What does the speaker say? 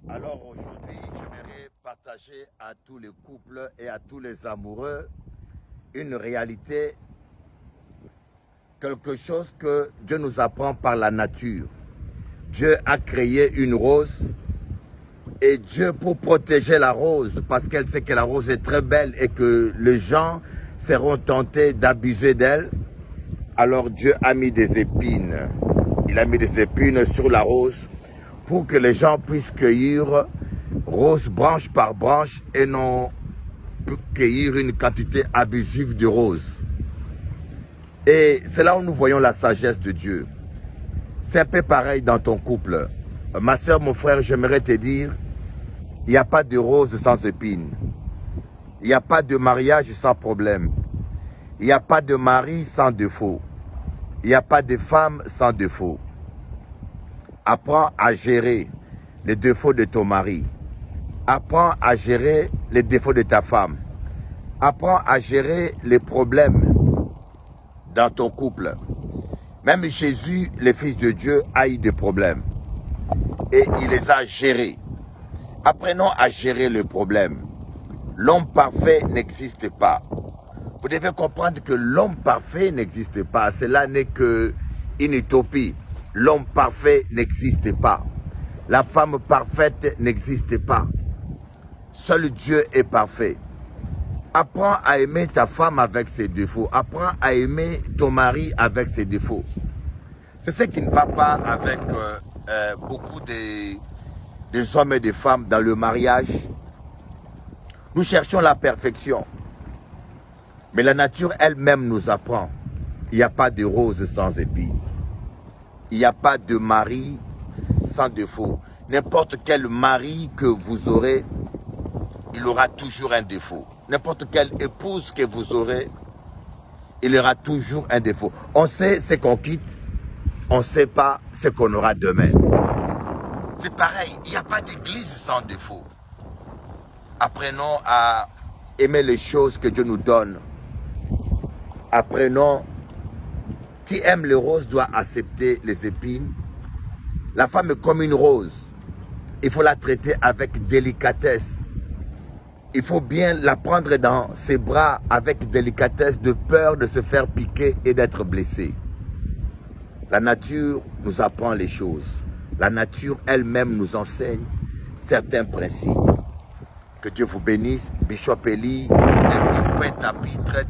Alors aujourd'hui, j'aimerais partager à tous les couples et à tous les amoureux une réalité, quelque chose que Dieu nous apprend par la nature. Dieu a créé une rose et Dieu, pour protéger la rose, parce qu'elle sait que la rose est très belle et que les gens seront tentés d'abuser d'elle, alors Dieu a mis des épines. Il a mis des épines sur la rose pour que les gens puissent cueillir rose branche par branche et non cueillir une quantité abusive de roses. Et c'est là où nous voyons la sagesse de Dieu. C'est un peu pareil dans ton couple. Ma soeur, mon frère, j'aimerais te dire, il n'y a pas de rose sans épines. Il n'y a pas de mariage sans problème. Il n'y a pas de mari sans défaut. Il n'y a pas de femme sans défaut. Apprends à gérer les défauts de ton mari. Apprends à gérer les défauts de ta femme. Apprends à gérer les problèmes dans ton couple. Même Jésus, le Fils de Dieu, a eu des problèmes. Et il les a gérés. Apprenons à gérer les problèmes. L'homme parfait n'existe pas. Vous devez comprendre que l'homme parfait n'existe pas. Cela n'est qu'une utopie. L'homme parfait n'existe pas. La femme parfaite n'existe pas. Seul Dieu est parfait. Apprends à aimer ta femme avec ses défauts. Apprends à aimer ton mari avec ses défauts. C'est ce qui ne va pas avec beaucoup des hommes et des femmes dans le mariage. Nous cherchons la perfection. Mais la nature elle-même nous apprend. Il n'y a pas de rose sans épines. Il n'y a pas de mari sans défaut. N'importe quel mari que vous aurez, il aura toujours un défaut. N'importe quelle épouse que vous aurez, il y aura toujours un défaut. On sait ce qu'on quitte, on ne sait pas ce qu'on aura demain. C'est pareil, il n'y a pas d'église sans défaut. Apprenons à aimer les choses que Dieu nous donne. Apprenons, qui aime les roses doit accepter les épines. La femme est comme une rose. Il faut la traiter avec délicatesse. Il faut bien la prendre dans ses bras avec délicatesse, de peur de se faire piquer et d'être blessé. La nature nous apprend les choses. La nature elle-même nous enseigne certains principes. Que Dieu vous bénisse. Bishop Eli, et puis Pointe-à-Pitre.